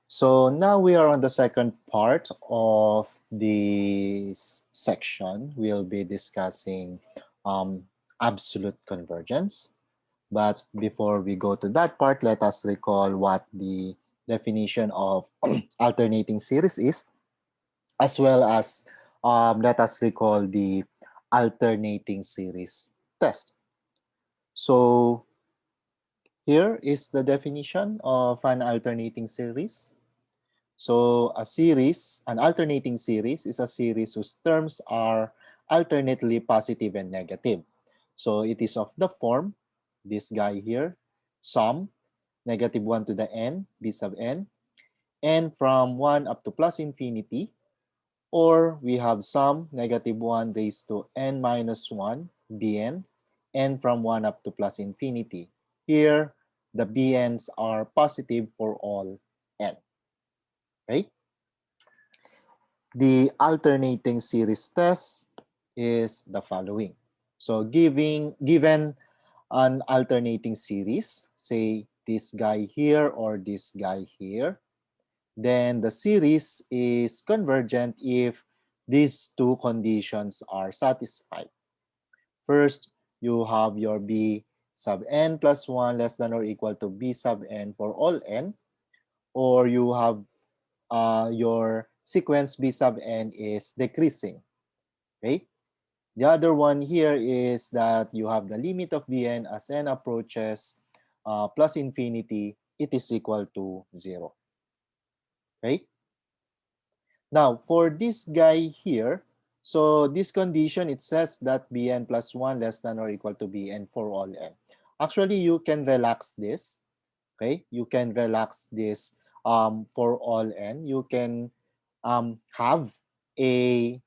So now we are on the second part of this section. We'll be discussing absolute convergence. But before we go to that part, let us recall what the definition of alternating series is, as well as let us recall the alternating series test. So here is the definition of an alternating series. So a series, an alternating series is a series whose terms are alternately positive and negative. So it is of the form, this guy here, sum, negative 1 to the n, b sub n, and from 1 up to plus infinity, or we have sum, negative 1 raised to n minus 1, bn, and from 1 up to plus infinity. Here, the bn's are positive for all n. Okay? The alternating series test is the following. So given an alternating series, say this guy here or this guy here, then the series is convergent if these two conditions are satisfied. First, you have your b sub n plus 1 less than or equal to b sub n for all n, or you have your sequence b sub n is decreasing. Okay. The other one here is that you have the limit of bn as n approaches plus infinity, it is equal to 0. Okay. Now, for this guy here, so this condition, it says that bn plus 1 less than or equal to bn for all n. Actually, you can relax this. Okay, you can relax this for all n. You can have a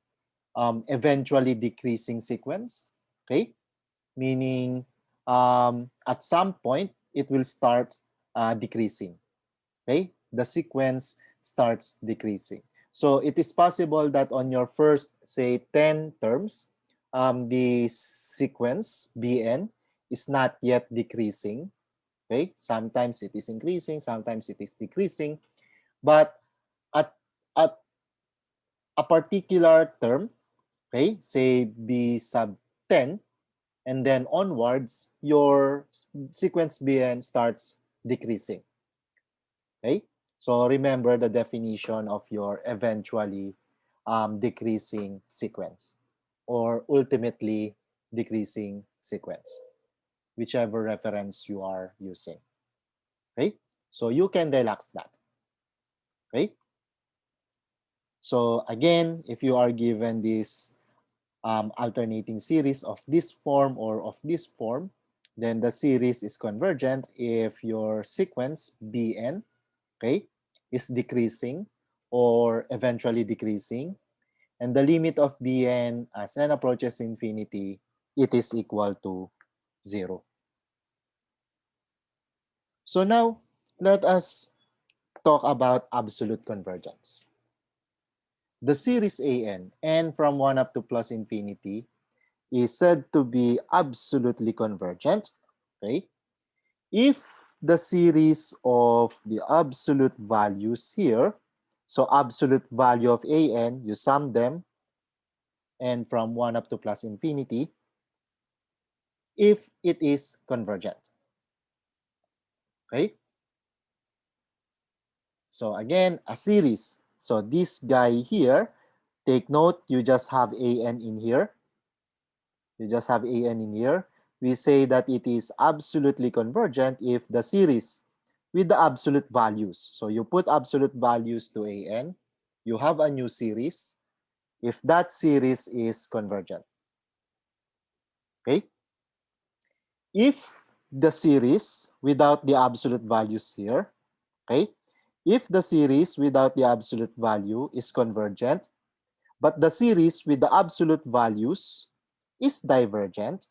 eventually decreasing sequence. Okay, meaning at some point it will start decreasing. Okay, the sequence starts decreasing. So it is possible that on your first, say, 10 terms, the sequence Bn is not yet decreasing. Okay, sometimes it is increasing, sometimes it is decreasing, but at, at a particular term, okay, say B sub 10, and then onwards, your sequence Bn starts decreasing. Okay, so remember the definition of your eventually decreasing sequence or ultimately decreasing sequence, whichever reference you are using. Okay, so you can relax that. Okay, so again, if you are given this alternating series of this form or of this form, then the series is convergent if your sequence Bn, okay, is decreasing or eventually decreasing, and the limit of Bn as n approaches infinity, it is equal to 0. So now, let us talk about absolute convergence. The series n from 1 up to plus infinity, is said to be absolutely convergent, okay, if the series of the absolute values here, so absolute value of an, you sum them, and from 1 up to plus infinity, if it is convergent. Okay? So again, a series. So this guy here, take note, you just have an in here. You just have an in here. We say that it is absolutely convergent if the series with the absolute values. So you put absolute values to an, you have a new series if that series is convergent. Okay? If the series without the absolute values here, okay? If the series without the absolute value is convergent, but the series with the absolute values is divergent,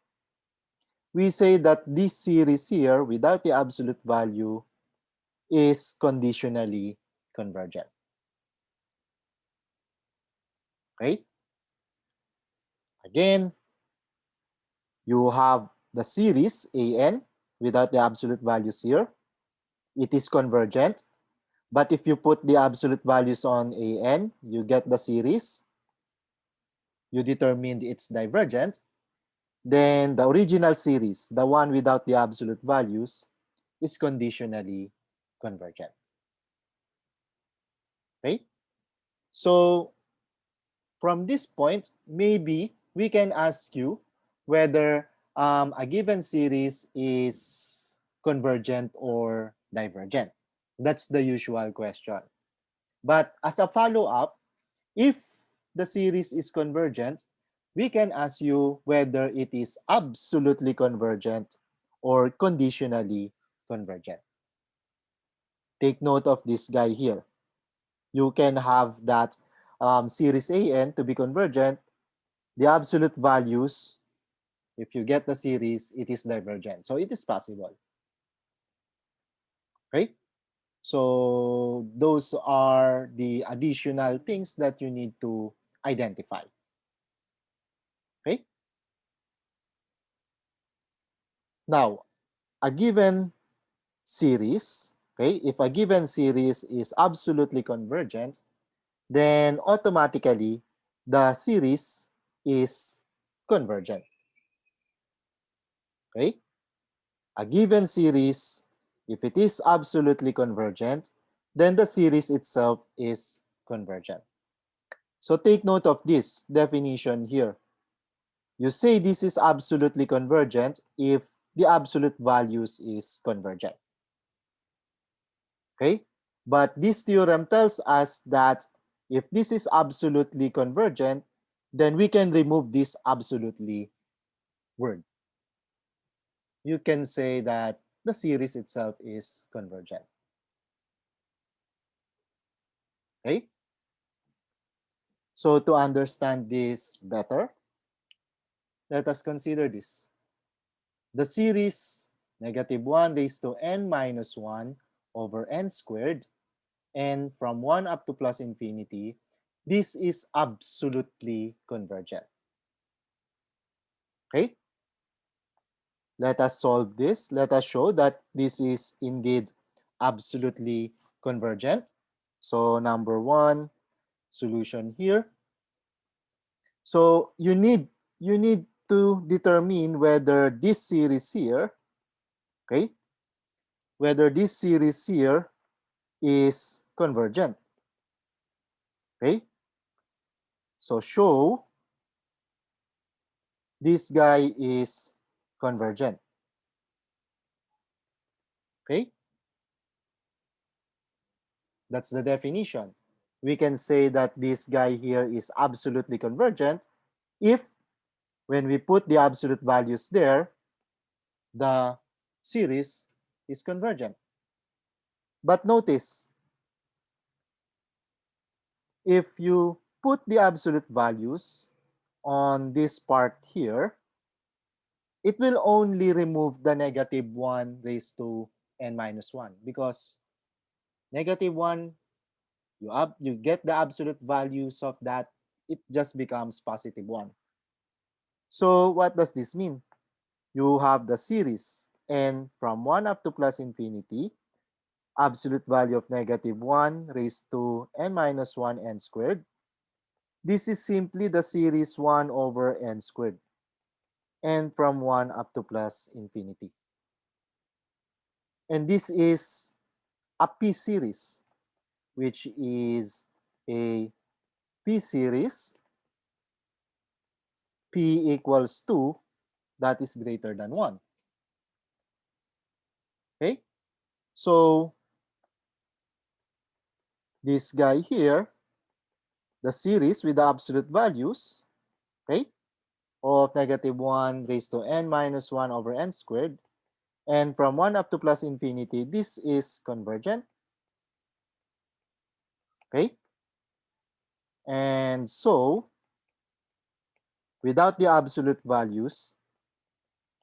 we say that this series here without the absolute value is conditionally convergent. Okay? Again, you have the series an without the absolute values here. It is convergent, But if you put the absolute values on AN, you get the series, you determined it's divergent, then the original series, the one without the absolute values, is conditionally convergent. Okay? So from this point, maybe we can ask you whether a given series is convergent or divergent. That's the usual question. But as a follow-up, if the series is convergent, we can ask you whether it is absolutely convergent or conditionally convergent. Take note of this guy here. You can have that series AN to be convergent. The absolute values, if you get the series, it is divergent. So it is possible. Okay? So those are the additional things that you need to identify. Okay? Now, a given series, okay, if a given series is absolutely convergent, then automatically the series is convergent. Okay? A given series, if it is absolutely convergent, then the series itself is convergent. So take note of this definition here. You say this is absolutely convergent if the absolute values is convergent. Okay? But this theorem tells us that if this is absolutely convergent, then we can remove this absolutely word. You can say that the series itself is convergent. Okay? So to understand this better, let us consider this. The series -1 raised to n minus 1 over n squared, and from 1 up to plus infinity, this is absolutely convergent. Okay? Let us solve this. Let us show that this is indeed absolutely convergent. So number 1, solution here. So you need to determine whether this series here, okay, whether this series here is convergent. Okay? So show this guy is convergent. Okay? That's the definition. We can say that this guy here is absolutely convergent if when we put the absolute values there, the series is convergent. But notice, if you put the absolute values on this part here, it will only remove the -1 raised to n minus 1 because -1, you get the absolute values of that, it just becomes +1. So what does this mean? You have the series n from 1 up to plus infinity, absolute value of -1 raised to n minus 1 n squared. This is simply the series 1 over n squared, and from 1 up to plus infinity. And this is a p series, which is a p series p equals 2 that is greater than 1. Okay? So this guy here, the series with the absolute values, okay, of -1 raised to n minus 1 over n squared, and from 1 up to plus infinity, this is convergent. Okay? And so, without the absolute values,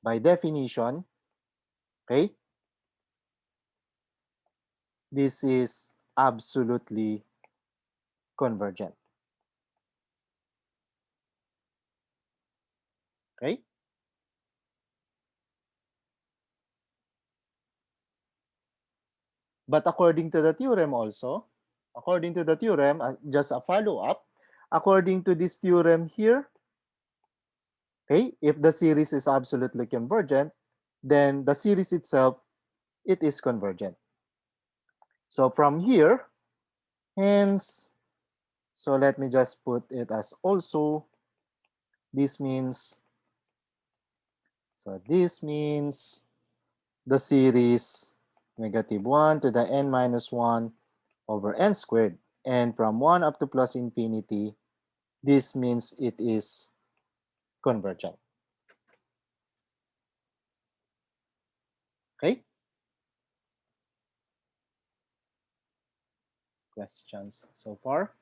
by definition, okay, this is absolutely convergent. Okay? But according to the theorem also, according to the theorem, just a follow-up, according to this theorem here, okay, if the series is absolutely convergent, then the series itself, it is convergent. So from here, hence, so let me just put it as also, this means, so this means the series -1 to the n minus 1 over n squared. And from 1 up to plus infinity, this means it is convergent. Okay? Questions so far?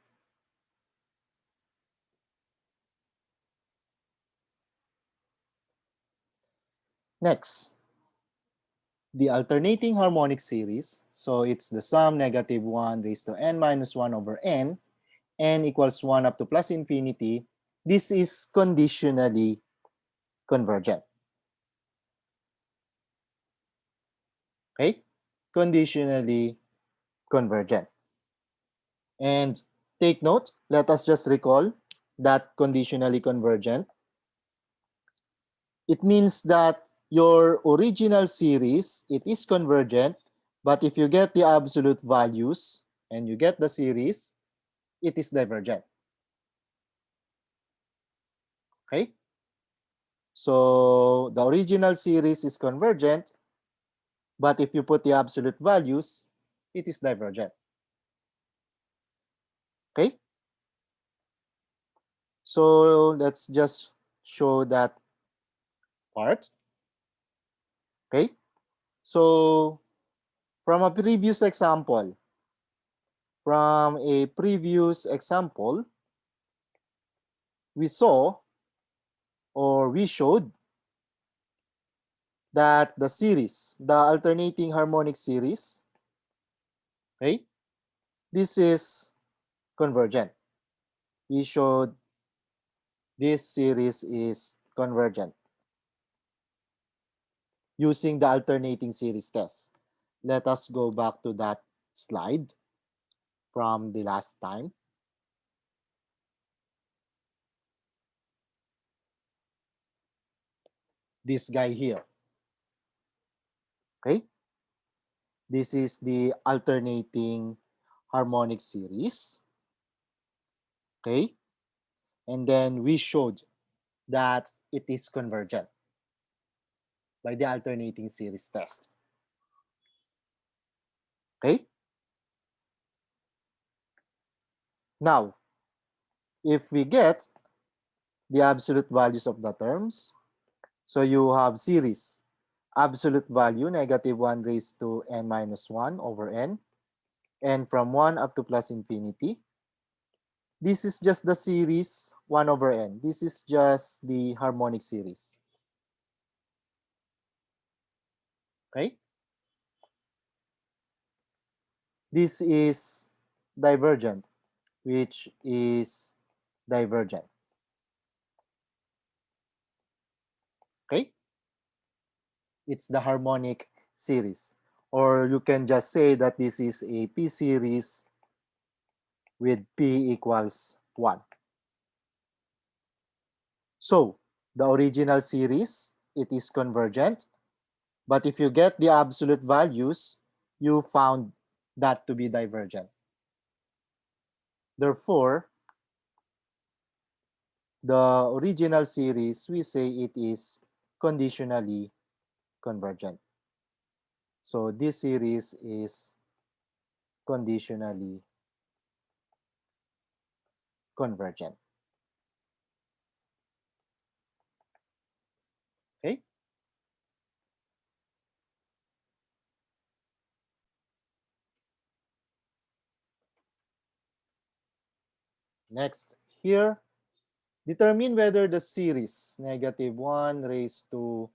Next, the alternating harmonic series. So it's the sum -1 raised to n minus 1 over n equals 1 up to plus infinity. This is conditionally convergent. Okay? Conditionally convergent. And take note, let us just recall that conditionally convergent. It means that your original series, it is convergent, but if you get the absolute values and you get the series, it is divergent. Okay? So the original series is convergent, but if you put the absolute values, it is divergent. Okay? So let's just show that part. Okay? So from a previous example, we saw or we showed that the series, the alternating harmonic series, okay, this is convergent. We showed this series is convergent using the alternating series test. Let us go back to that slide from the last time. This guy here, okay? This is the alternating harmonic series, okay? And then we showed that it is convergent by the alternating series test. Okay? Now, if we get the absolute values of the terms, so you have series, absolute value, -1 raised to n minus 1 over n, and from 1 up to plus infinity. This is just the series 1 over n. This is just the harmonic series. Okay? This is divergent, which is divergent. Okay? It's the harmonic series. Or you can just say that this is a p series with p equals 1. So, the original series, it is convergent. But if you get the absolute values, you found that to be divergent. Therefore, the original series, we say it is conditionally convergent. So this series is conditionally convergent. Okay? Next, here, determine whether the series -1 raised to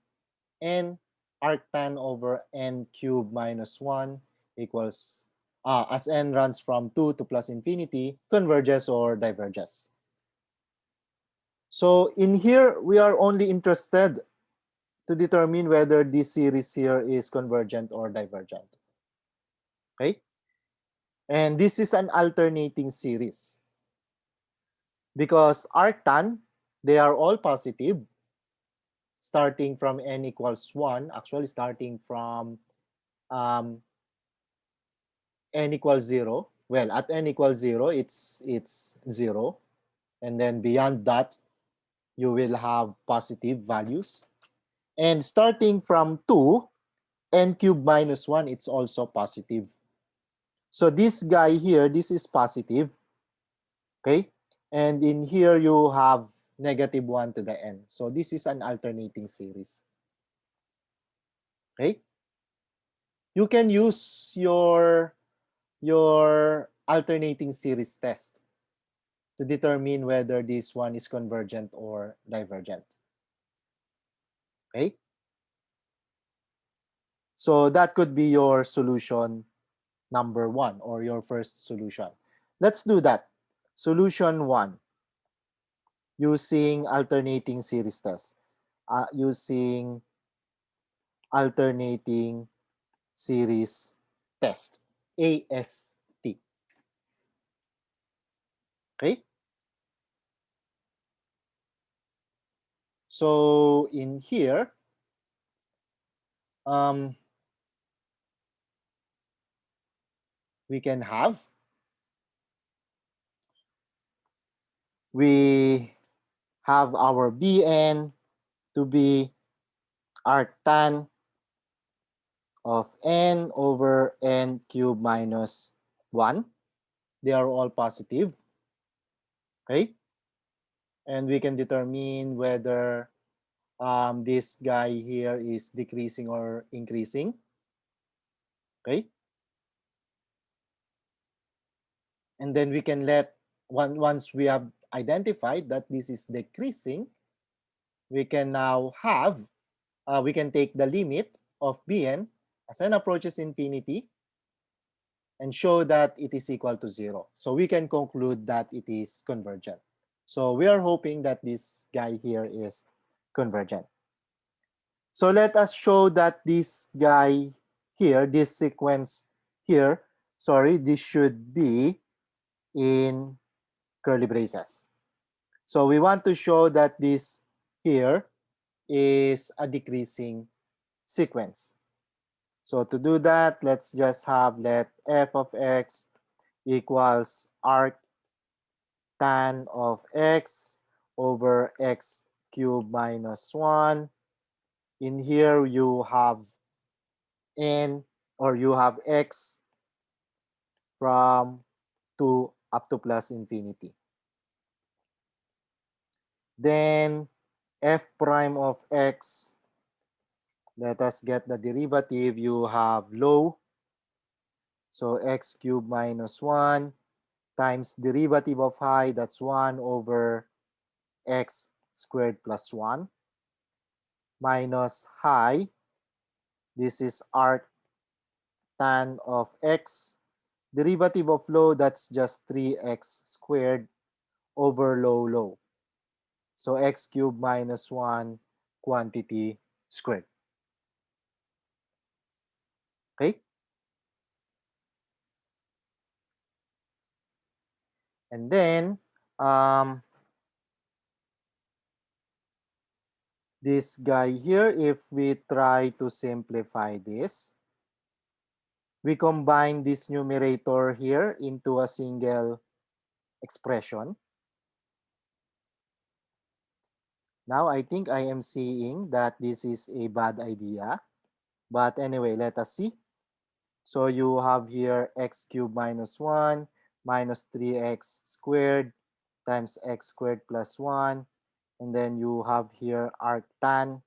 n arctan over n cubed minus 1 equals, as n runs from 2 to plus infinity, converges or diverges. So in here, we are only interested to determine whether this series here is convergent or divergent. Okay? And this is an alternating series because arctan, they are all positive starting from n equals 1, actually starting from um, n equals 0. Well, at n equals 0, it's 0. And then beyond that, you will have positive values. And starting from 2, n cubed minus 1, it's also positive. So this guy here, this is positive. Okay? And in here, you have negative 1 to the n. So this is an alternating series. Okay? You can use your alternating series test to determine whether this one is convergent or divergent. Okay? So that could be your solution number 1 or your first solution. Let's do that. Solution 1, using alternating series test. Using alternating series test, AST. Okay? So in here, um, we can have, we have our Bn to be arctan of n over n cubed minus 1. They are all positive. Okay? And we can determine whether this guy here is decreasing or increasing. Okay? And then we can once we have identified that this is decreasing, we can now have, we can take the limit of Bn as n approaches infinity and show that it is equal to 0. So we can conclude that it is convergent. So we are hoping that this guy here is convergent. So let us show that this guy here, this sequence here, sorry, this should be in curly braces. So we want to show that this here is a decreasing sequence. So to do that, let's just have let f of x equals arc tan of x over x cubed minus 1. In here, you have n, or you have x from 2 up to plus infinity. Then f prime of x, let us get the derivative. You have low, so x cubed minus 1 times derivative of high, that's 1 over x squared plus 1, minus high, this is arc tan of x, derivative of low, that's just 3x squared over low. So x cubed minus 1 quantity squared. Okay? And then, this guy here, if we try to simplify this, we combine this numerator here into a single expression. Now, I think I am seeing that this is a bad idea. But anyway, let us see. So you have here x cubed minus 1 minus 3x squared times x squared plus 1. And then you have here arctan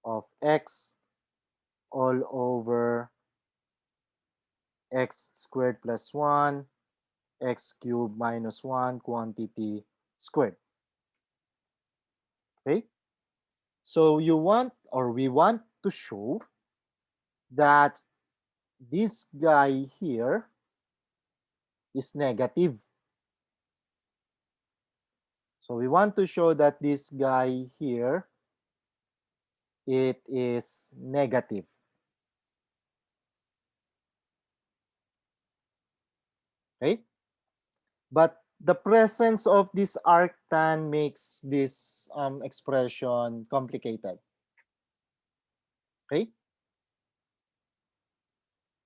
of x all over x squared plus 1, x cubed minus 1 quantity squared. Okay? So you want, or we want to show that this guy here is negative. So we want to show that this guy here, it is negative. Okay? But the presence of this arctan makes this expression complicated. Okay?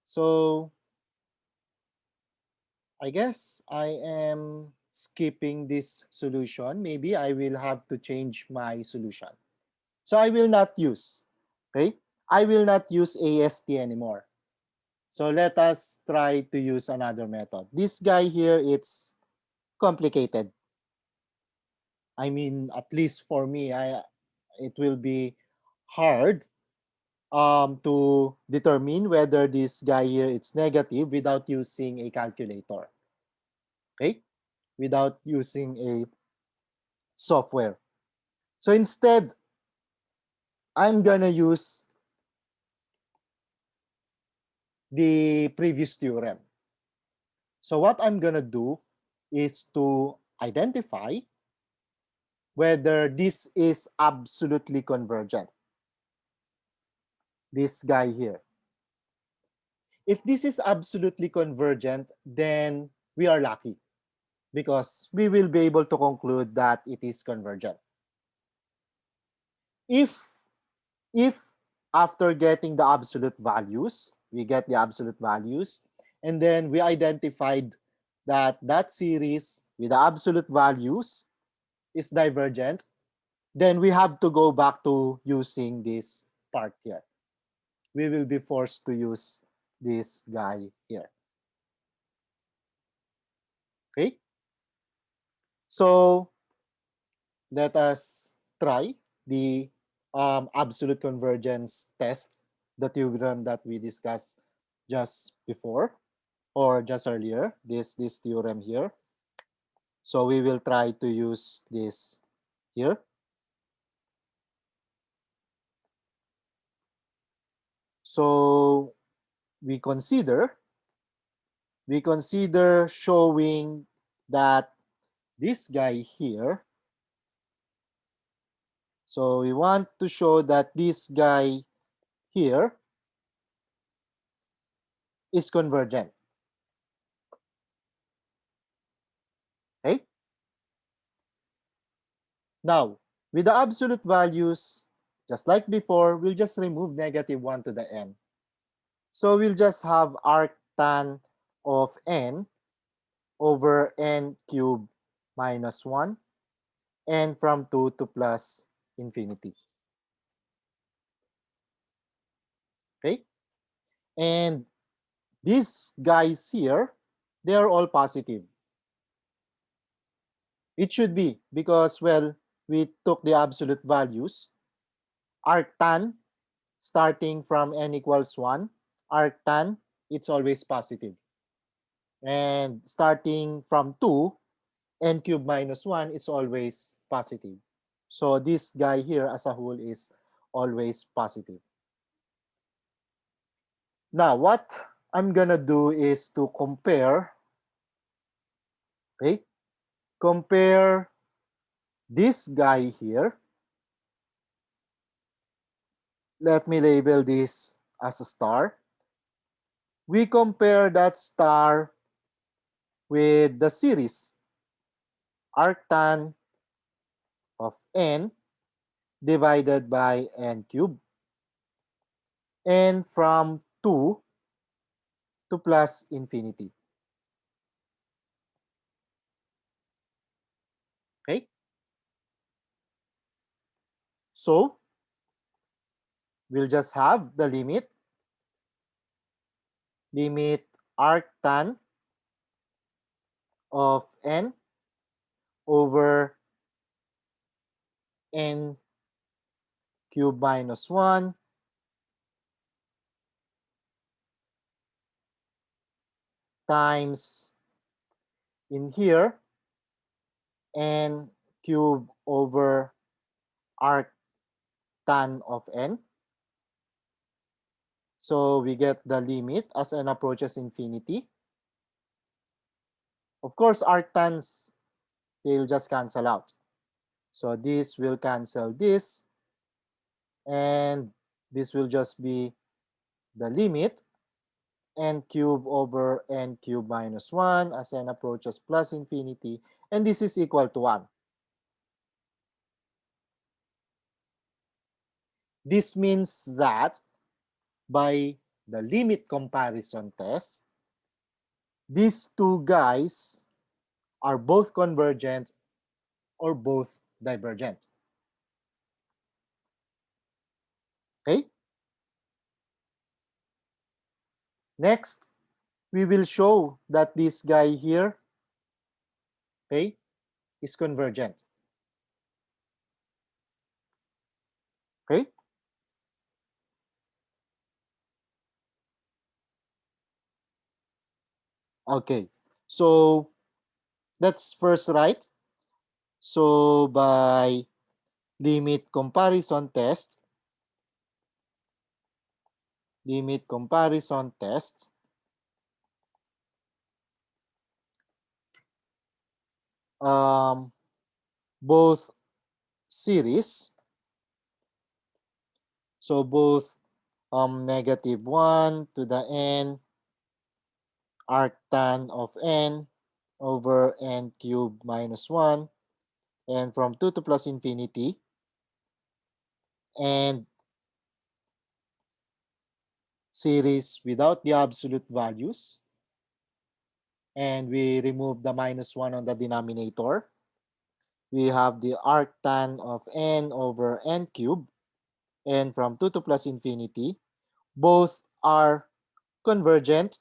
So I guess I am skipping this solution. Maybe I will have to change my solution. So I will not use, okay? I will not use AST anymore. So let us try to use another method. This guy here, it's complicated. I mean, at least for me, it will be hard to determine whether this guy here is negative without using a calculator, okay? Without using a software. So instead, I'm gonna use the previous theorem. So what I'm gonna do is to identify whether this is absolutely convergent. This guy here. If this is absolutely convergent, then we are lucky because we will be able to conclude that it is convergent. If if after getting the absolute values, we get the absolute values, and then we identified that that series with the absolute values is divergent, then we have to go back to using this part here. We will be forced to use this guy here. Okay? So let us try the absolute convergence test, the theorem that we discussed just before or just earlier, this theorem here. So we will try to use this here. So we consider showing that this guy here, so we want to show that this guy here is convergent. Okay? Now, with the absolute values, just like before, we'll just remove -1 to the n. So we'll just have arctan of n over n cubed minus 1 and from 2 to plus infinity. Okay? And these guys here, they are all positive. It should be because, well, we took the absolute values. Arctan, starting from n equals 1, arctan, it's always positive. And starting from 2, n cubed minus 1, it's always positive. So this guy here as a whole is always positive. Now, what I'm gonna do is to compare, okay? Compare this guy here. Let me label this as a star. We compare that star with the series arctan of n divided by n cubed and from 2 to plus infinity. Okay? So, we'll just have the limit arctan of n over n cubed minus 1 times in here n cubed over arctan of n. So we get the limit as n approaches infinity. Of course, arctans, they'll just cancel out. So this will cancel this, and this will just be the limit n cube over n cube minus 1 as n approaches plus infinity, and this is equal to 1. This means that by the limit comparison test, these two guys are both convergent or both divergent. Okay? Next, we will show that this guy here, okay, is convergent. Okay? Okay. So let's first write. So by limit comparison test, um, both series, so both -1 to the n arctan of n over n cubed minus 1, and from 2 to plus infinity, and series without the absolute values, and we remove the -1 on the denominator. We have the arctan of n over n cubed, and from 2 to plus infinity, both are convergent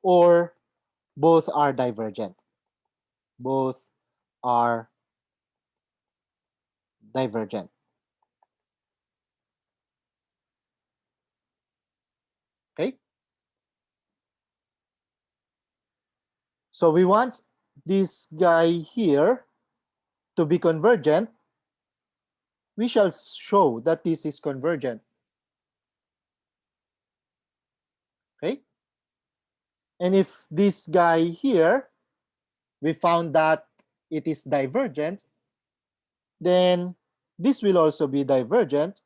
or both are divergent. Both are divergent. Okay? So we want this guy here to be convergent. We shall show that this is convergent. Okay? And if this guy here, we found that it is divergent, then this will also be divergent.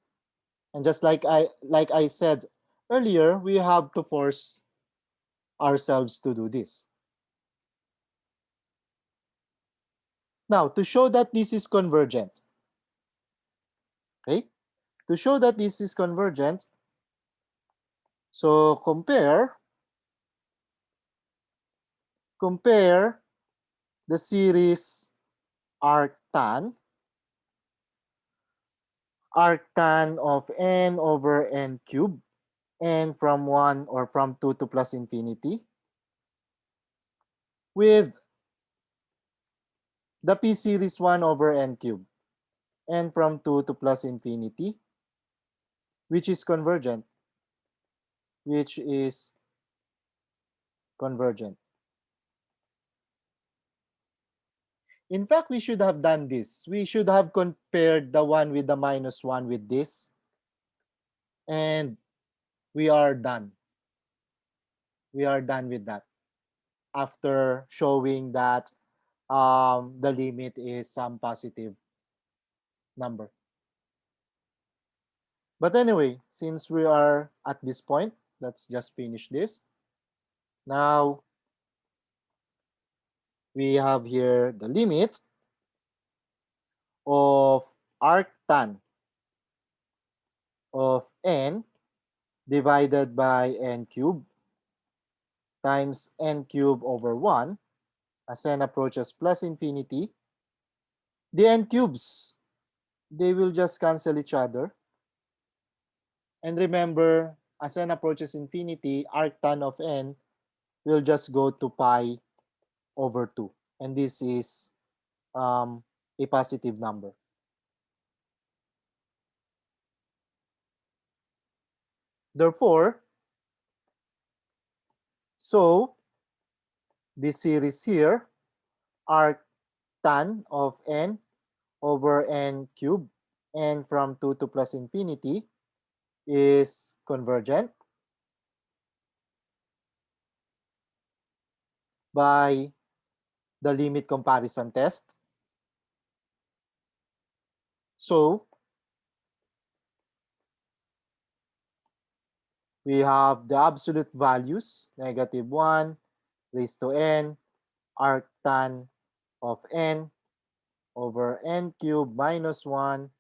And just like I said earlier, we have to force ourselves to do this. Now, to show that this is convergent, okay? To show that this is convergent, so compare the series arctan of n over n cubed, n from 1 or from 2 to plus infinity, with the p series 1 over n cubed, n from 2 to plus infinity, which is convergent, which is convergent. In fact, we should have done this. We should have compared the one with the -1 with this, and we are done. We are done with that after showing that the limit is some positive number. But anyway, since we are at this point, let's just finish this. Now, we have here the limit of arctan of n divided by n cubed times n cubed over 1 as n approaches plus infinity. The n cubes, they will just cancel each other. And remember, as n approaches infinity, arctan of n will just go to pi over 2. And this is a positive number. Therefore, so this series here, arctan of n over n cubed, n from 2 to plus infinity, is convergent by the limit comparison test. So we have the absolute values, -1 raised to n, arctan of n over n cubed minus 1,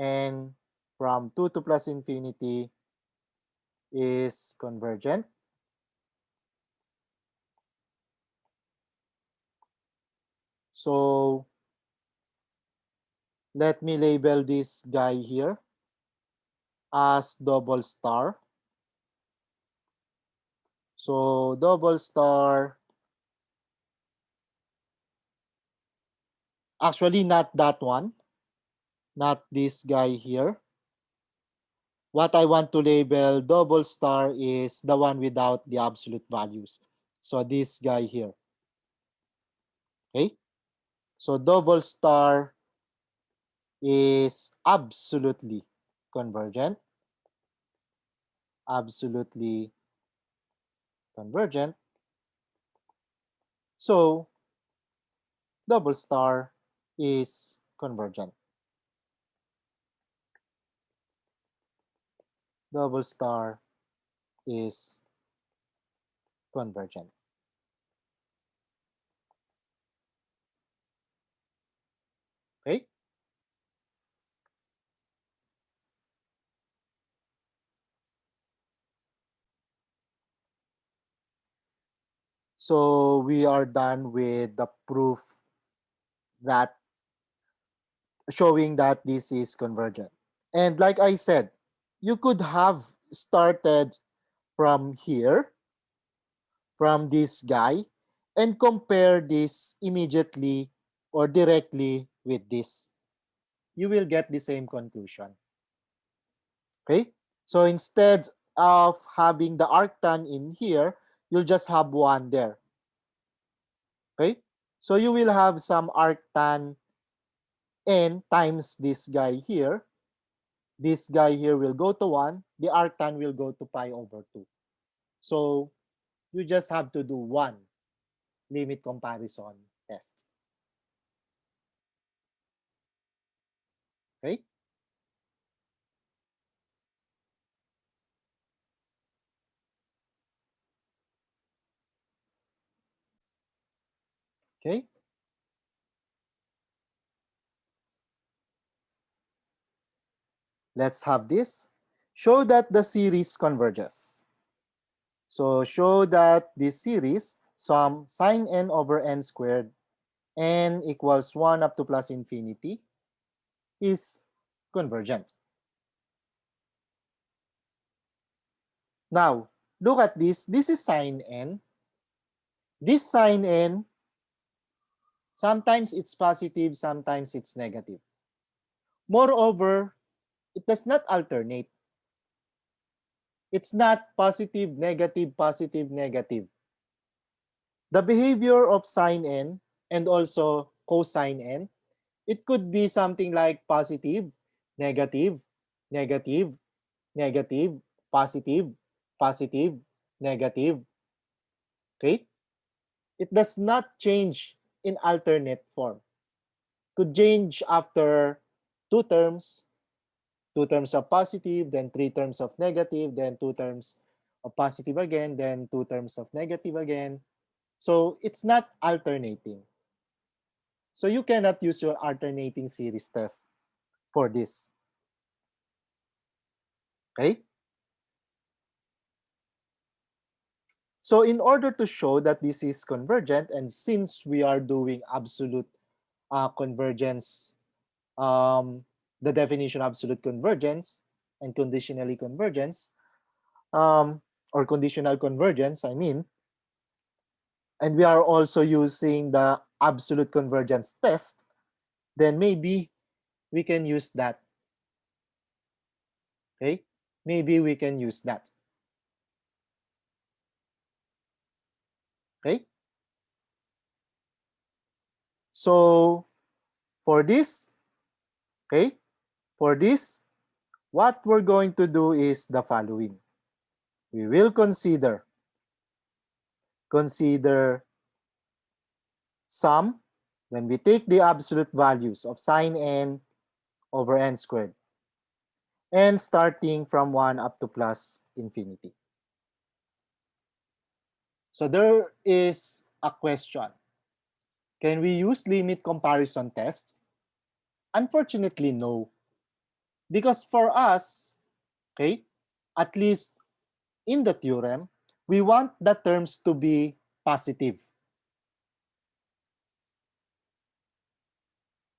and from 2 to plus infinity is convergent. So let me label this guy here as double star. So double star, actually not that one, not this guy here. What I want to label double star is the one without the absolute values. So this guy here. Okay? So double star is absolutely convergent. Absolutely convergent. So double star is convergent. Double star is convergent. Okay? So we are done with the proof that showing that this is convergent. And like I said, you could have started from here, from this guy, and compare this immediately or directly with this. You will get the same conclusion. Okay? So instead of having the arctan in here, you'll just have one there. Okay? So you will have some arctan n times this guy here. This guy here will go to 1. The arctan will go to pi over 2. So you just have to do one limit comparison test. Okay? Okay? Let's have this. Show that the series converges. So show that this series, sum sine n over n squared, n equals 1 up to plus infinity, is convergent. Now, look at this. This is sine n. This sine n, sometimes it's positive, sometimes it's negative. Moreover, it does not alternate. It's not positive, negative, positive, negative. The behavior of sine n and also cosine n, it could be something like positive, negative, negative, negative, positive, positive, negative. Okay? It does not change in alternate form. Could change after two terms of positive, then three terms of negative, then two terms of positive again, then two terms of negative again. So it's not alternating. So you cannot use your alternating series test for this. Okay? So in order to show that this is convergent, and since we are doing absolute convergence, the definition of absolute convergence and conditionally convergence, or conditional convergence, I mean, and we are also using the absolute convergence test, then maybe we can use that. Okay? Maybe we can use that. Okay? So for this, okay, for this, what we're going to do is the following. We will consider sum when we take the absolute values of sine n over n squared. and starting from 1 up to plus infinity. So there is a question. Can we use limit comparison tests? Unfortunately, no. Because for us, okay, at least in the theorem, we want the terms to be positive.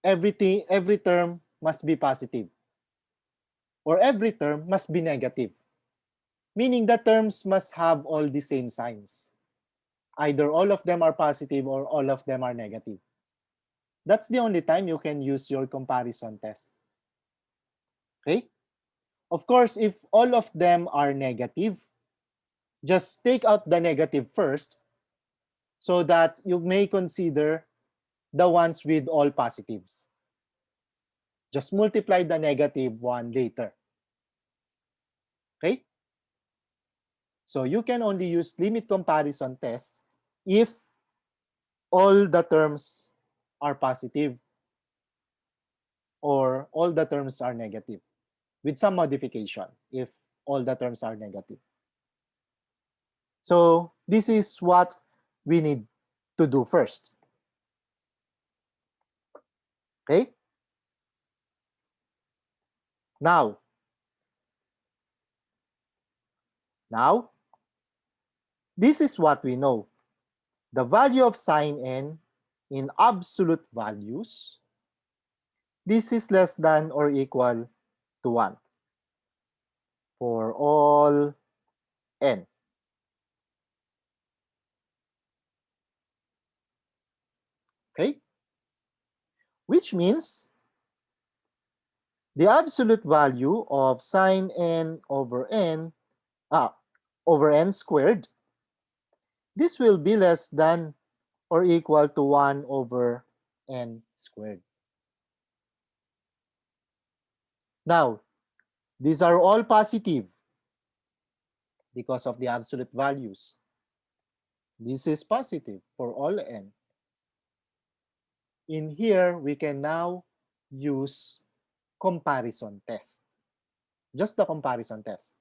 Every term must be positive, or every term must be negative, meaning the terms must have all the same signs. Either all of them are positive or all of them are negative. That's the only time you can use your comparison test. Okay? Of course, if all of them are negative, just take out the negative first so that you may consider the ones with all positives. Just multiply the negative one later. Okay? So you can only use limit comparison tests if all the terms are positive or all the terms are negative, with some modification if all the terms are negative. So this is what we need to do first. Okay? Now, this is what we know. The value of sine n in absolute values, this is less than or equal to 1 for all n. Okay? Which means the absolute value of sine n over n squared, this will be less than or equal to 1 over n squared. Now, these are all positive because of the absolute values. This is positive for all n. In here, we can now use comparison test. Just the comparison test.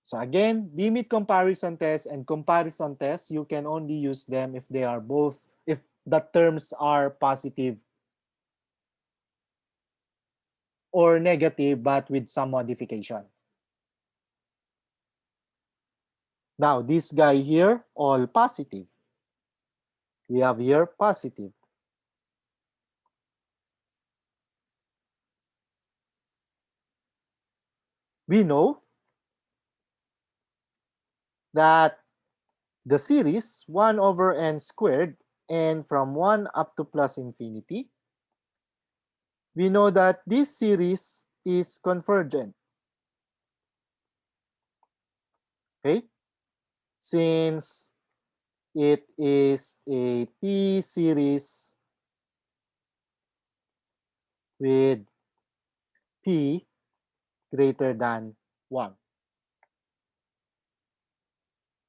So again, limit comparison test and comparison test, you can only use them if they are both, if the terms are positive or negative, but with some modification. Now, this guy here, all positive. We have here positive. We know that the series 1 over n squared and from 1 up to plus infinity, we know that this series is convergent. Okay? Since it is a P series with P greater than 1.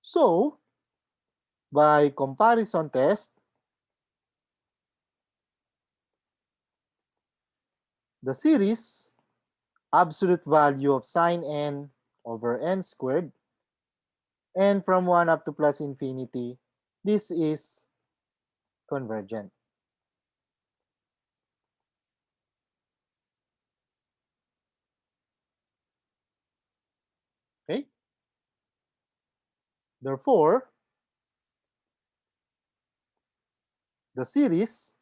So, by comparison test, the series absolute value of sine n over n squared and from 1 up to plus infinity, this is convergent. Okay? Therefore, the series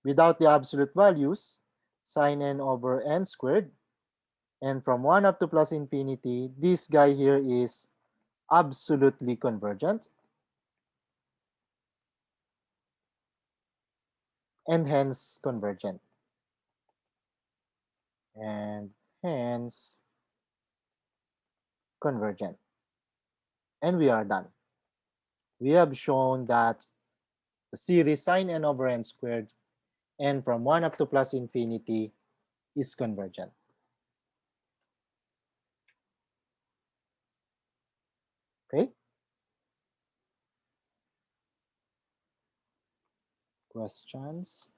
without the absolute values, sine n over n squared, and from 1 up to plus infinity, this guy here is absolutely convergent and hence convergent. And hence convergent. And we are done. We have shown that the series sine n over n squared and from 1 up to plus infinity is convergent. Okay? questions?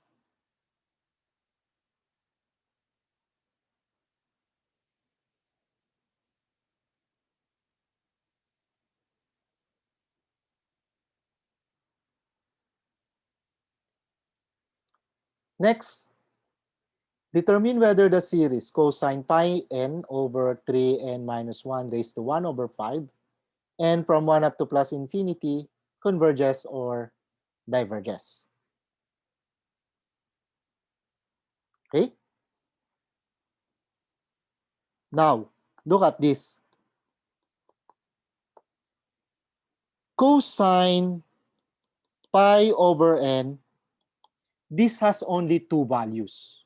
Next, determine whether the series cosine pi n over 3n minus 1 raised to 1 over 5 and from 1 up to plus infinity converges or diverges. Okay? Now, look at this. Cosine pi over n, this has only two values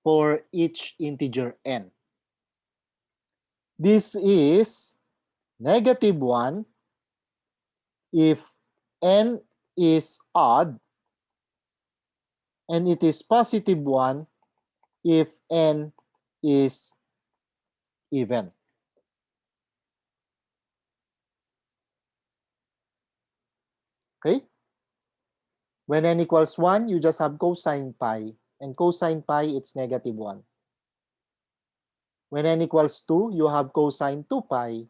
for each integer n. This is -1 if n is odd, and it is +1 if n is even. Okay? When n equals 1, you just have cosine pi. And cosine pi, it's -1. When n equals 2, you have cosine 2 pi.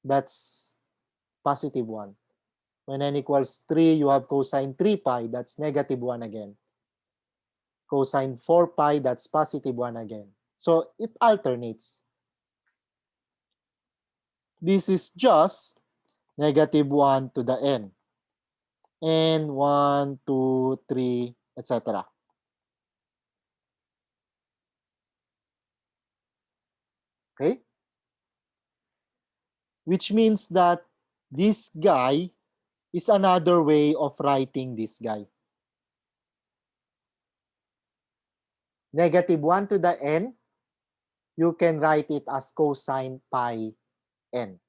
That's +1. When n equals 3, you have cosine 3 pi. That's -1 again. Cosine 4 pi, that's +1 again. So it alternates. This is just -1 to the n. And 1, 2, 3, etc. Okay? Which means that this guy is another way of writing this guy. -1 to the n, you can write it as cosine pi n.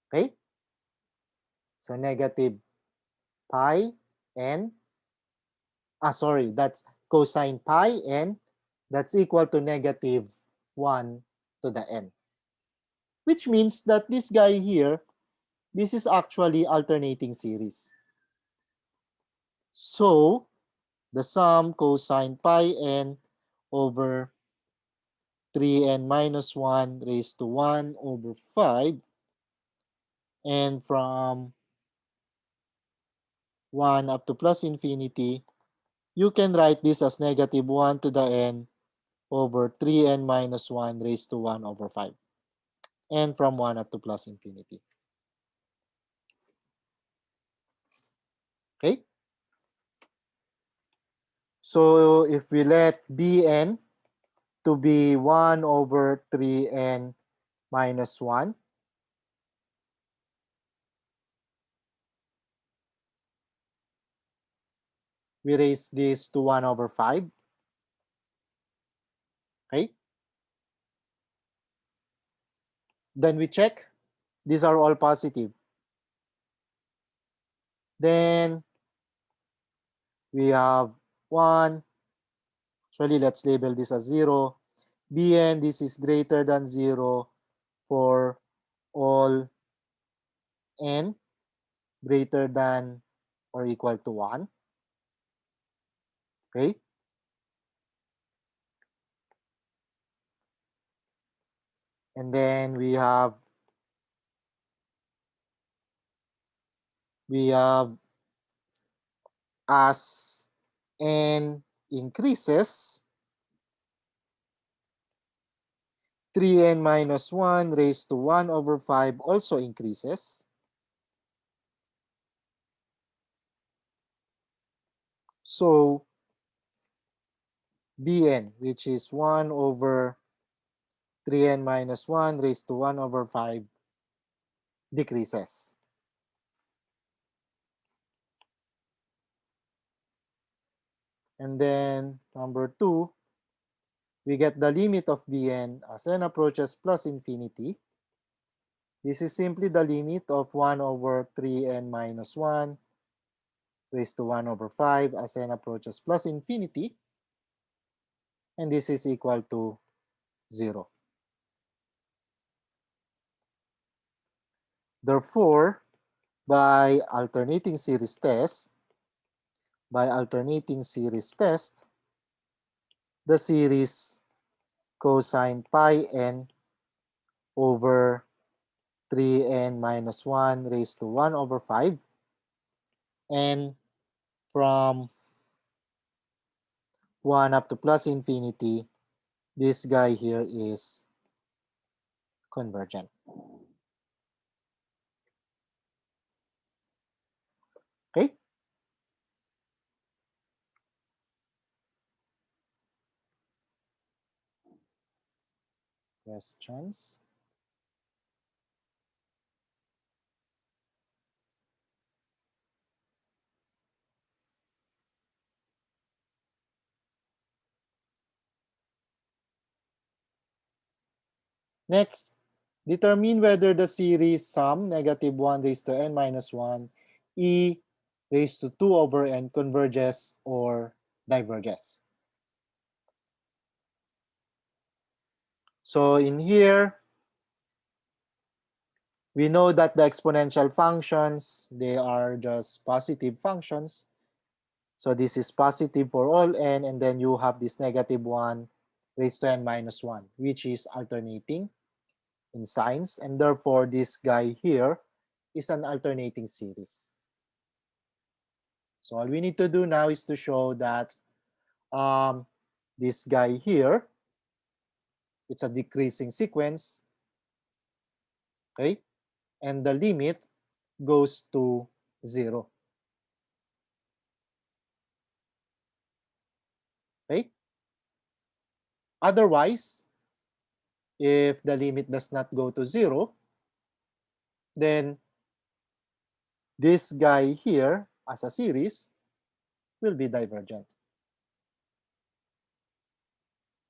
Okay? So negative pi n, sorry, that's cosine pi n, that's equal to -1 to the n. Which means that this guy here, this is actually alternating series. So, the sum cosine pi n over 3n minus 1 raised to 1 over 5, and from 1 up to plus infinity, you can write this as -1 to the n over 3n minus 1 raised to 1 over 5, and from 1 up to plus infinity. Okay? So if we let Bn to be 1 over 3n minus 1, we raise this to 1 over 5. Okay? Then we check. These are all positive. Then we have 1. Actually, let's label this as 0. Bn, this is greater than 0 for all n greater than or equal to 1. Okay? And then we have as n increases, 3n minus 1 raised to 1 over 5 also increases. So Bn, which is 1 over 3n minus 1 raised to 1 over 5, decreases. And then number 2, we get the limit of Bn as n approaches plus infinity. This is simply the limit of 1 over 3n minus 1 raised to 1 over 5 as n approaches plus infinity. And this is equal to 0. Therefore, by alternating series test, the series cosine pi n over 3n minus 1 raised to 1 over 5, and from 1 up to plus infinity, this guy here is convergent. Okay? Questions? Next, determine whether the series sum negative 1 raised to n minus 1 e raised to 2 over n converges or diverges. So in here, we know that the exponential functions, they are just positive functions. So this is positive for all n, and then you have this negative 1 raised to n minus 1, which is alternating in signs, and therefore this guy here is an alternating series. So all we need to do now is to show that this guy here, it's a decreasing sequence, okay? And the limit goes to 0, okay? Otherwise, if the limit does not go to 0, then this guy here as a series will be divergent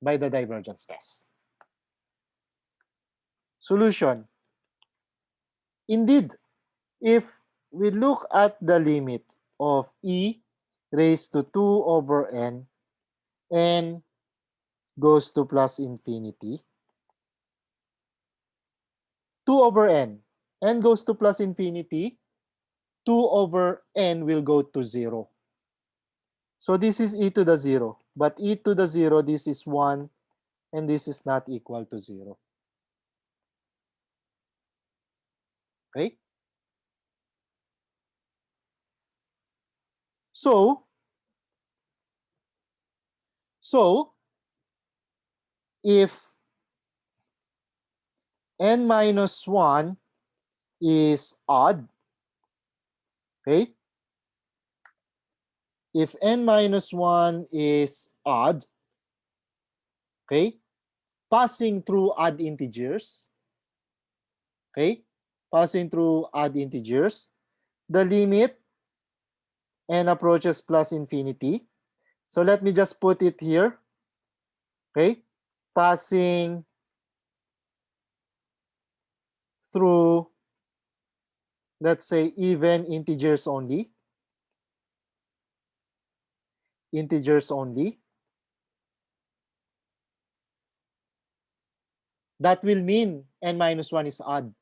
by the divergence test. Solution. Indeed, if we look at the limit of e raised to 2 over n goes to plus infinity, 2 over n goes to plus infinity, 2 over n will go to 0. So this is e to the 0, but e to the 0, this is 1, and this is not equal to 0. Okay? So if n minus 1 is odd, okay? If n minus 1 is odd, okay, passing through odd integers, okay, passing through odd integers, the limit n approaches plus infinity. So let me just put it here, okay, passing through, let's say, even integers only, that will mean n minus 1 is odd.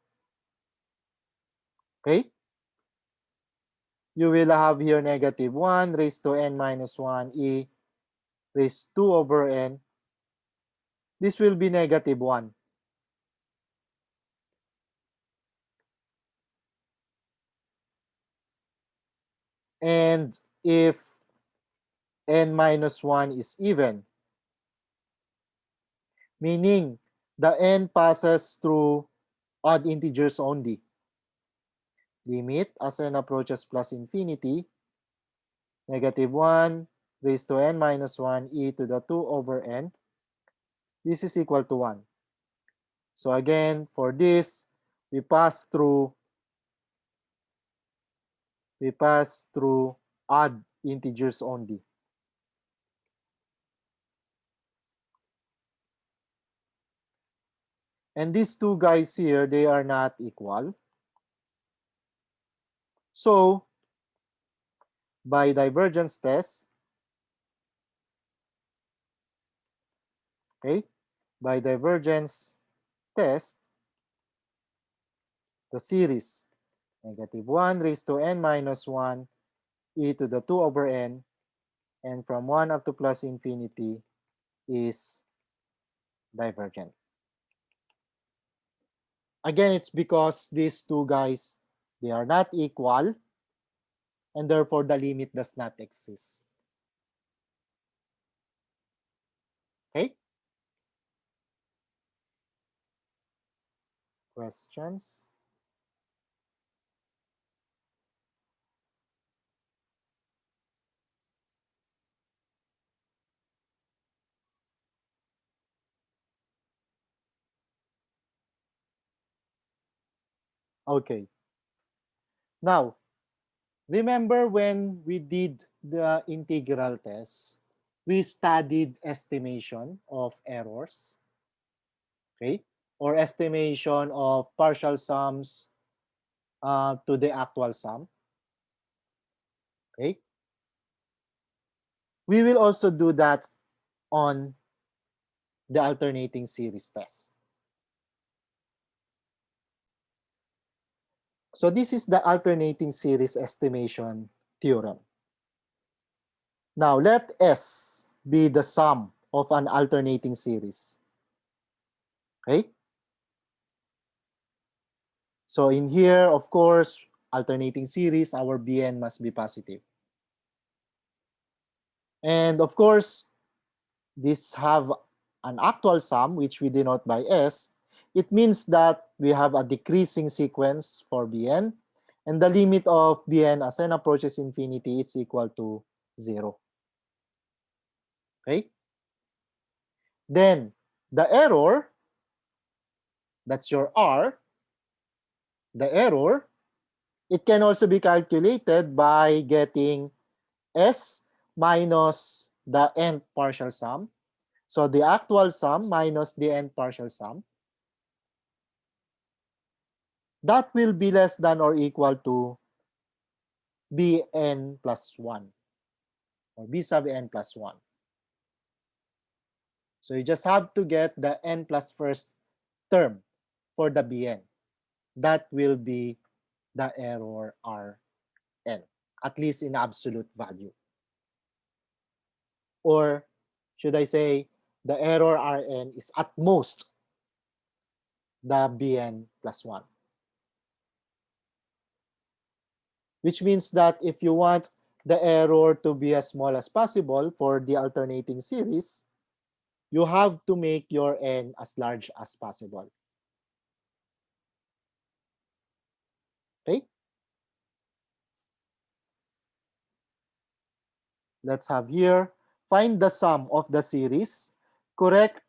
Okay? You will have here negative 1 raised to n minus 1 e raised 2 over n. This will be negative 1. And if n minus 1 is even, meaning the n passes through odd integers only. Limit as n approaches plus infinity, negative 1 raised to n minus 1 e to the 2 over n. This is equal to 1. So again, for this, we pass through odd integers only. And these two guys here, they are not equal. So by divergence test, okay, by divergence test, the series Negative 1 raised to n minus 1 e to the 2 over n, and from 1 up to plus infinity is divergent. Again, it's because these two guys, they are not equal, and therefore the limit does not exist. Okay? Questions? Okay. Now, remember when we did the integral test, we studied estimation of errors, okay? Or estimation of partial sums to the actual sum, okay? We will also do that on the alternating series test. So this is the alternating series estimation theorem. Now let S be the sum of an alternating series. Okay? So in here, of course, alternating series, our Bn must be positive. And of course, this have an actual sum, which we denote by S. It means that we have a decreasing sequence for Bn, and the limit of Bn as n approaches infinity, it's equal to 0. Okay? Then the error, that's your R, the error, it can also be calculated by getting S minus the nth partial sum. So the actual sum minus the nth partial sum. That will be less than or equal to Bn plus 1 or B sub n plus 1. So you just have to get the n plus first term for the Bn. That will be the error Rn, at least in absolute value. Or should I say the error Rn is at most the Bn plus 1. Which means that if you want the error to be as small as possible for the alternating series, you have to make your n as large as possible. Okay? Let's have here, find the sum of the series correct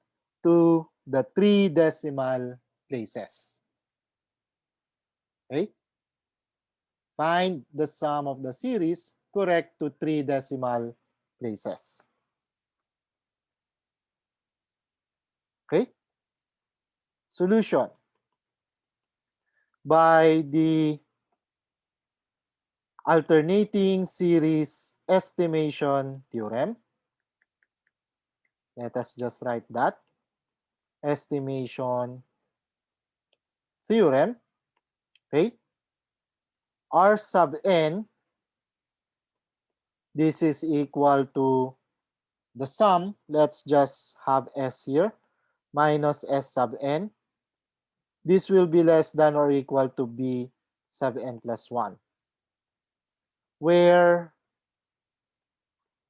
to the 3 decimal places. Okay? Find the sum of the series correct to 3 decimal places. Okay? Solution. By the alternating series estimation theorem. Let us just write that. Estimation theorem. Okay? R sub n, this is equal to the sum, let's just have S here, minus S sub n. This will be less than or equal to B sub n plus 1. Where,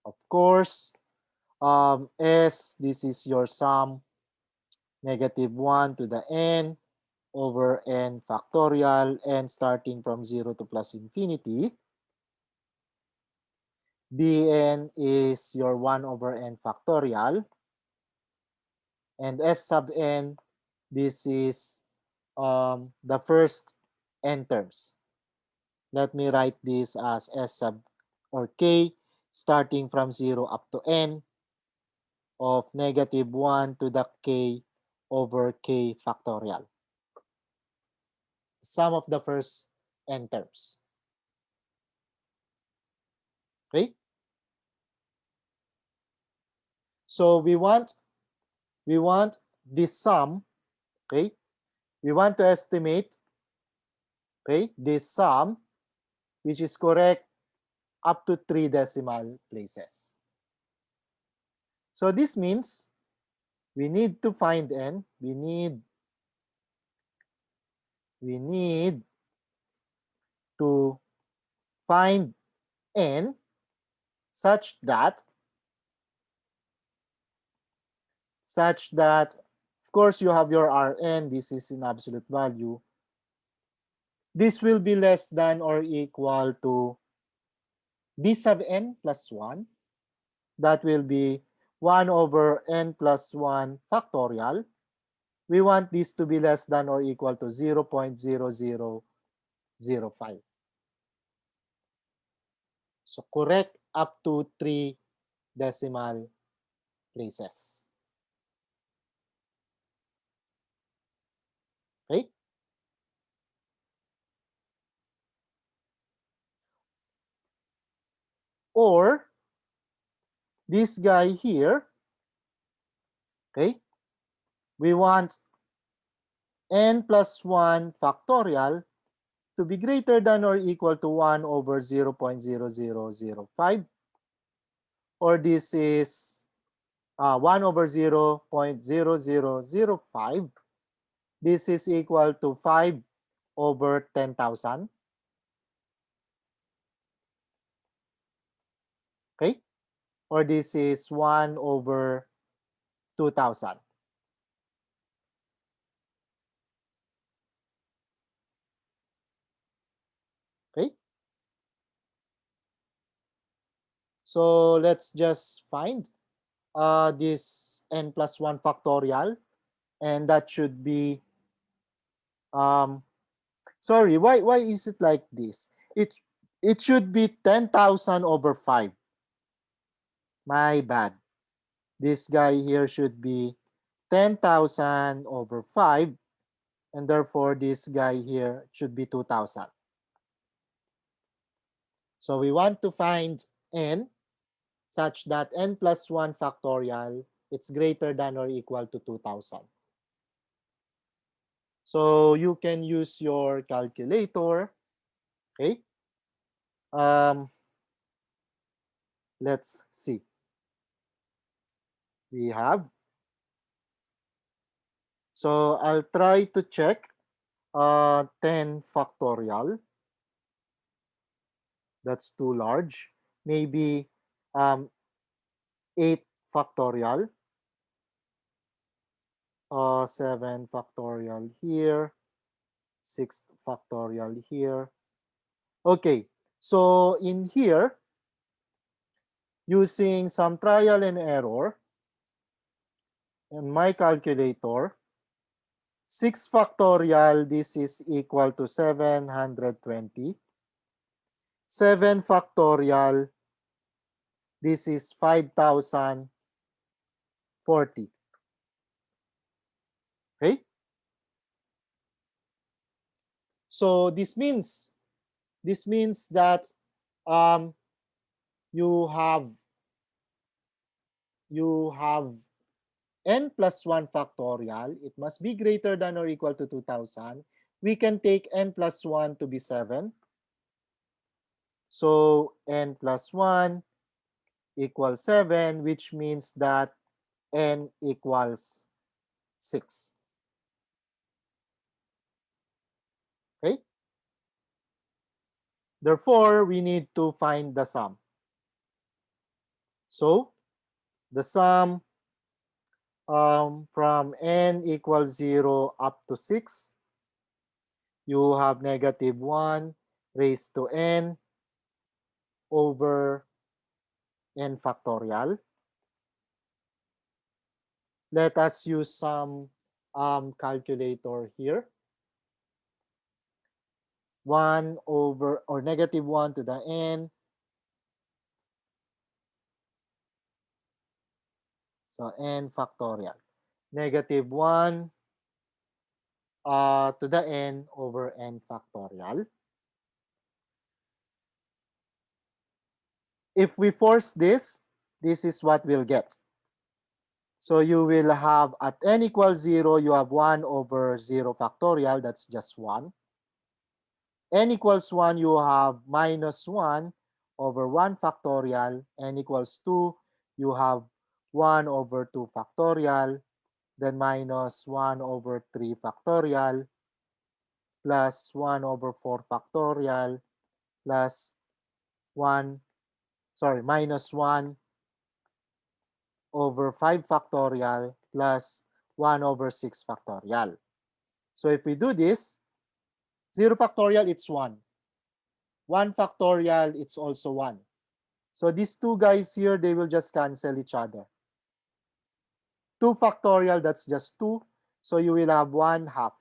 of course, S, this is your sum, negative 1 to the n over n factorial, n starting from 0 to plus infinity. Bn is your 1 over n factorial. And S sub n, this is the first n terms. Let me write this as S sub or k starting from 0 up to n of negative 1 to the k over k factorial. Sum of the first n terms. Okay? So we want this sum, okay? We want to estimate Okay, this sum, which is correct up to 3 decimal places. So this means we need to find n. We need to find n such that of course you have your Rn, this is in absolute value. This will be less than or equal to b sub n plus 1. That will be 1 over n plus 1 factorial. We want this to be less than or equal to 0.0005. So correct up to 3 decimal places. Okay? Or this guy here, okay? We want n plus 1 factorial to be greater than or equal to 1 over 0.0005, or this is 1 over 0.0005. This is equal to 5 over 10,000. Okay? Or this is 1 over 2,000. Okay? So let's just find this n plus 1 factorial, and that should be sorry, why is it like this? It should be 10,000 over 5. My bad. This guy here should be 10,000 over 5, and therefore this guy here should be 2,000. So we want to find n such that n plus 1 factorial, it's greater than or equal to 2,000. So you can use your calculator. Okay. Let's see. We have. So I'll try to check 10 factorial. That's too large. Maybe 8 factorial. 7 factorial here. 6 factorial here. Okay. So in here, using some trial and error, in my calculator, 6 factorial, this is equal to 720. 7 factorial, this is 5,040. Okay? So this means that um, you have n plus 1 factorial. It must be greater than or equal to 2,000. We can take n plus 1 to be 7. So n plus 1 equals 7, which means that n equals 6. Okay? Therefore, we need to find the sum. So the sum from n equals 0 up to 6, you have negative 1 raised to n over n factorial. Let us use some calculator here. 1 over, or negative 1 to the n. So n factorial. Negative 1 to the n over n factorial. If we force this, this is what we'll get. So you will have at n equals 0, you have 1 over 0 factorial, that's just 1. n equals 1, you have minus 1 over 1 factorial. N equals 2, you have 1 over 2 factorial. Then minus 1 over 3 factorial plus 1 over 4 factorial plus 1, minus 1 over 5 factorial plus 1 over 6 factorial. So if we do this, 0 factorial, it's 1. 1 factorial, it's also 1. So these two guys here, they will just cancel each other. 2 factorial, that's just 2. So you will have 1 half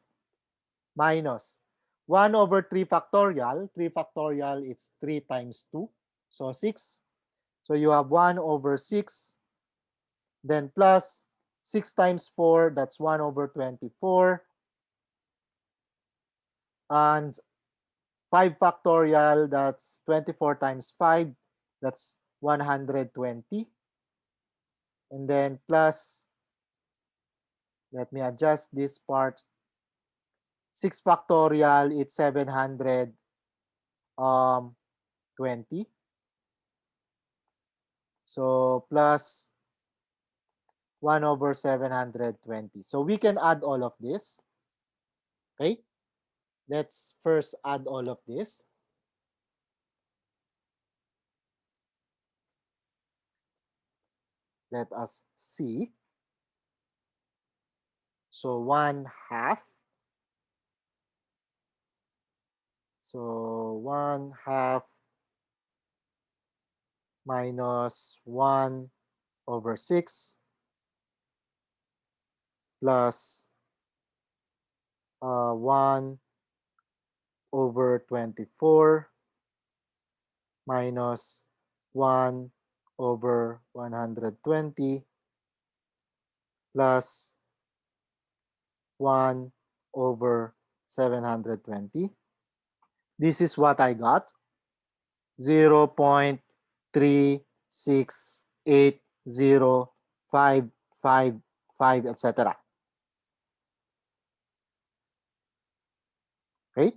minus 1 over 3 factorial. 3 factorial, it's 3 times 2. So 6. So you have 1 over 6. Then plus 6 times 4, that's 1 over 24. And 5 factorial, that's 24 times 5. That's 120. And then plus, let me adjust this part. 6 factorial, it's 720. So plus 1 over 720. So we can add all of this. Okay. Let's first add all of this. Let us see. So 1 half. So 1 half minus 1 over 6 plus 1 over 24 minus 1 over 120 plus 1 over 720. This is what I got. 0.3680555, etc. Okay.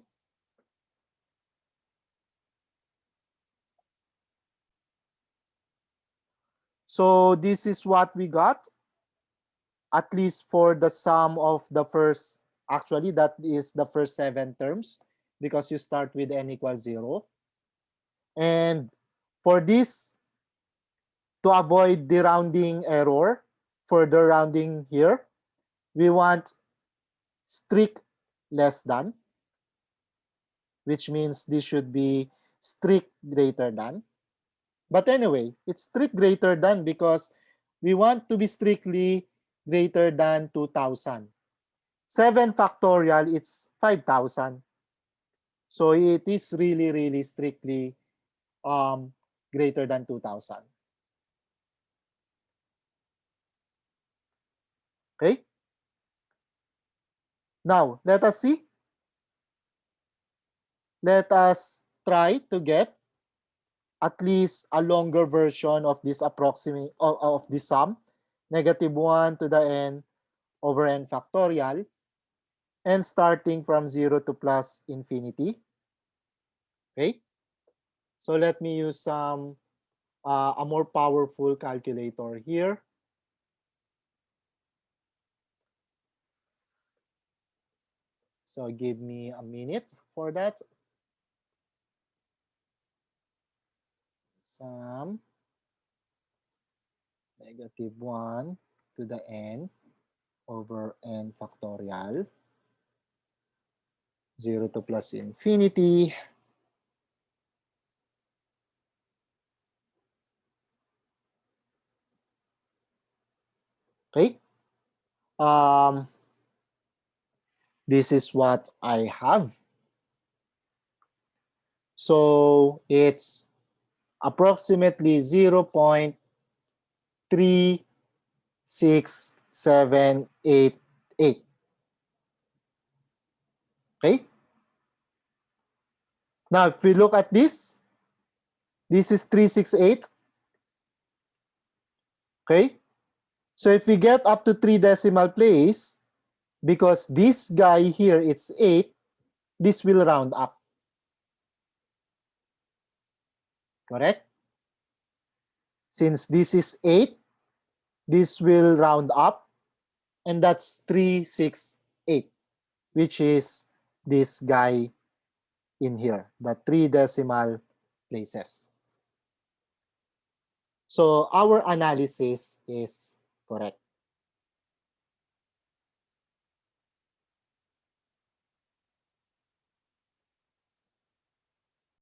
So this is what we got, at least for the sum of the first, actually that is the first 7 terms, because you start with n equals 0. And for this, to avoid the rounding error, for the rounding here, we want strict less than, which means this should be strict greater than. But anyway, it's strict greater than because we want to be strictly greater than 2,000. 7 factorial, it's 5,000. So it is really, really strictly greater than 2,000. Okay? Now, let us see. Let us try to get at least a longer version of this approximate of this sum. -1 to the n over n factorial. And starting from 0 to plus infinity. Okay? So let me use some a more powerful calculator here. So give me a minute for that. Sum -1 to the n over n factorial. 0 to plus infinity. Okay. This is what I have. So it's approximately 0.36788. Okay. Now, if we look at this is 368. Okay. So if we get up to 3 decimal place, because this guy here, it's 8, this will round up. Correct? Since this is 8, this will round up, and that's 368, which is this guy in here, the 3 decimal places. So our analysis is correct.